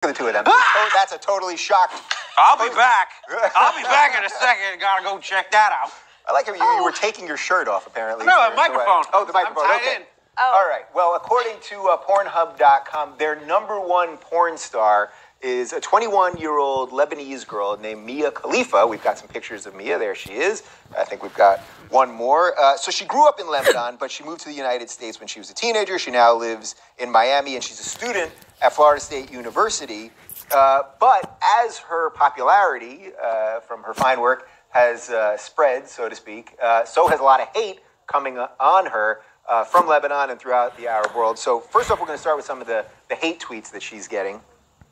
The two of them. That's a totally shocked. I'll be back. I'll be back in a second. Gotta go check that out. I like how you were taking your shirt off, apparently. No, a microphone. Oh, the microphone. I'm tied okay. in. Oh. All right. Well, according to Pornhub.com, their #1 porn star is a 21-year-old Lebanese girl named Mia Khalifa. We've got some pictures of Mia. There she is. I think we've got one more. So she grew up in Lebanon, but she moved to the United States when she was a teenager. She now lives in Miami, and she's a student at Florida State University. But as her popularity from her fine work has spread, so to speak, so has a lot of hate coming on her from Lebanon and throughout the Arab world. So first off, we're going to start with some of the hate tweets that she's getting.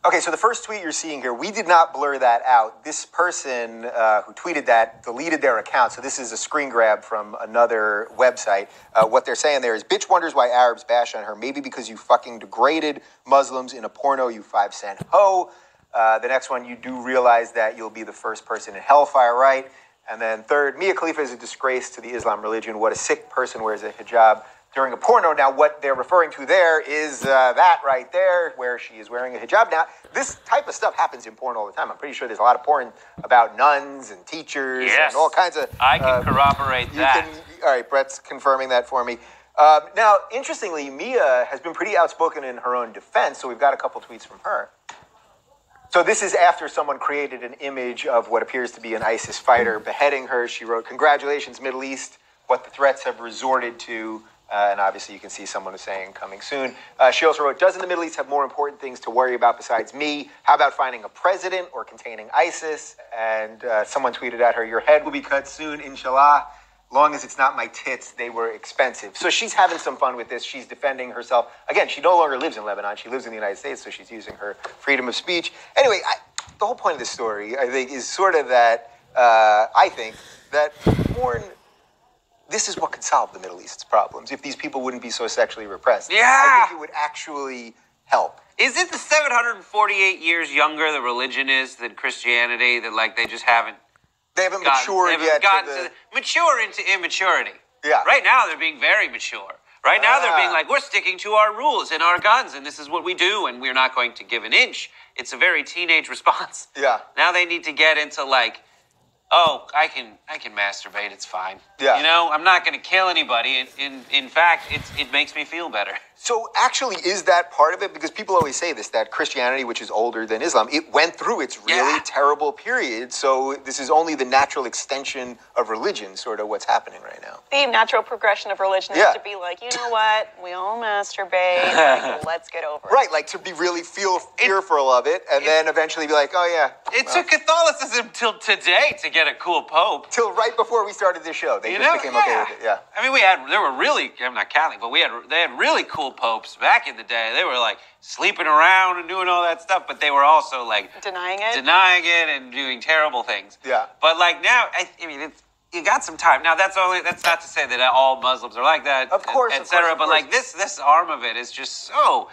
Okay, so the first tweet you're seeing here, we did not blur that out. This person who tweeted that deleted their account. So this is a screen grab from another website. What they're saying there is, bitch wonders why Arabs bash on her. Maybe because you fucking degraded Muslims in a porno, you 5-cent hoe. The next one, you do realize that you'll be the first person in hellfire, right? And then third, Mia Khalifa is a disgrace to the Islam religion. What a sick person wears a hijab during a porno. Now, what they're referring to there is that right there, where she is wearing a hijab. Now, this type of stuff happens in porn all the time. I'm pretty sure there's a lot of porn about nuns and teachers and all kinds of... I can corroborate that. All right, Brett's confirming that for me. Now, interestingly, Mia has been pretty outspoken in her own defense, so we've got a couple tweets from her. So this is after someone created an image of what appears to be an ISIS fighter beheading her. She wrote, "Congratulations, Middle East, what the threats have resorted to." And obviously you can see someone is saying coming soon. She also wrote, "Doesn't the Middle East have more important things to worry about besides me? How about finding a president or containing ISIS?" And someone tweeted at her, "Your head will be cut soon, inshallah. Long as it's not my tits, they were expensive." So she's having some fun with this. She's defending herself. Again, she no longer lives in Lebanon. She lives in the United States, so she's using her freedom of speech. Anyway, the whole point of this story, I think, is sort of that, I think, that porn... This is what could solve the Middle East's problems if these people wouldn't be so sexually repressed. Yeah. I think it would actually help. Is it the 748 years younger the religion is than Christianity, that like they just haven't... They haven't matured yet. Mature into immaturity. Yeah. Right now they're being very mature. Right now they're being like, we're sticking to our rules and our guns, and this is what we do, and we're not going to give an inch. It's a very teenage response. Yeah. Now they need to get into like, oh, I can masturbate. It's fine. Yeah. You know, I'm not going to kill anybody. In fact, it makes me feel better. So actually, is that part of it? Because people always say this, that Christianity, which is older than Islam, it went through its really terrible period. So this is only the natural extension of religion, sort of what's happening right now. The natural progression of religion is to be like, you know what? We all masturbate. Like, let's get over it. Right, like to be really feel fearful of it, and then eventually be like, oh yeah. It took Catholicism till today to get a cool pope. Till right before we started this show, they just became okay with it. Yeah. I mean, I'm not Catholic, but they had really cool popes back in the day. They were like sleeping around and doing all that stuff, but they were also like denying it and doing terrible things. Yeah. But like now, I mean, you got some time. Now that's not to say that all Muslims are like that, of course, etc. But like this arm of it is just so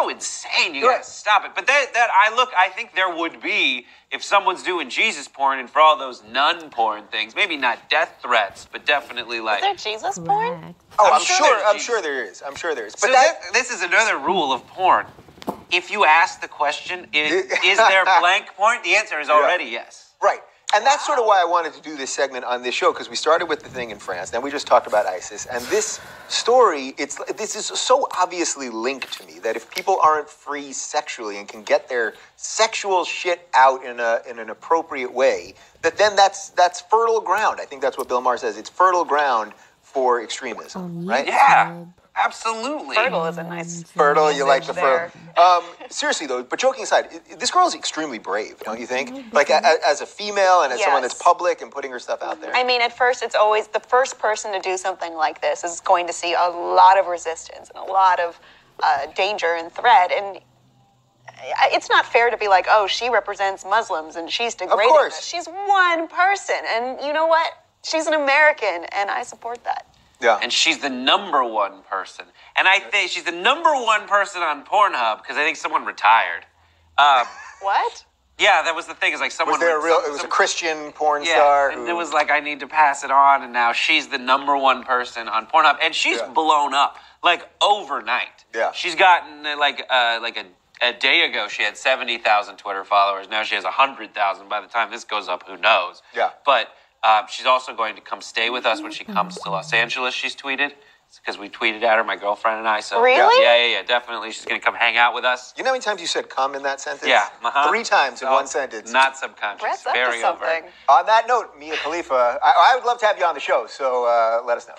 insane. You gotta stop it. But I think there would be, if someone's doing Jesus porn and for all those nun porn things, maybe not death threats, but definitely like... Is there Jesus porn? Oh, I'm sure there is. I'm sure there is. But so this is another rule of porn. If you ask the question, is there blank porn? The answer is already yes. Right. And that's sort of why I wanted to do this segment on this show, because we started with the thing in France, then we just talked about ISIS, and this story, this is so obviously linked to me that if people aren't free sexually and can get their sexual shit out in an appropriate way, then that's fertile ground. I think that's what Bill Maher says. It's fertile ground for extremism, right? Yeah. Absolutely. Fertile is a nice... Fertile, you like the fertile. Seriously, though, but joking aside, this girl is extremely brave, don't you think? Like, as a female and as someone that's public and putting her stuff out there. I mean, at first, it's always the first person to do something like this is going to see a lot of resistance and a lot of danger and threat. And it's not fair to be like, oh, she represents Muslims and she's degrading Of course. us. She's one person. And you know what? She's an American, and I support that. Yeah. And she's the #1 person. And I think she's the #1 person on Pornhub because I think someone retired. What? Yeah, that was the thing. Is like someone... it was a Christian porn star. And it was like, I need to pass it on, and now she's the #1 person on Pornhub. And she's blown up, like, overnight. Yeah. She's gotten, like a A day ago, she had 70,000 Twitter followers. Now she has 100,000. By the time this goes up, who knows? Yeah. But she's also going to come stay with us when she comes to Los Angeles, she's tweeted. It's because we tweeted at her, my girlfriend and I. So Really? Yeah, definitely. She's going to come hang out with us. You know how many times you said "come" in that sentence? Yeah. 3 times in one sentence. Not subconscious. Brett's up Very to something. overt. On that note, Mia Khalifa, I would love to have you on the show, so let us know.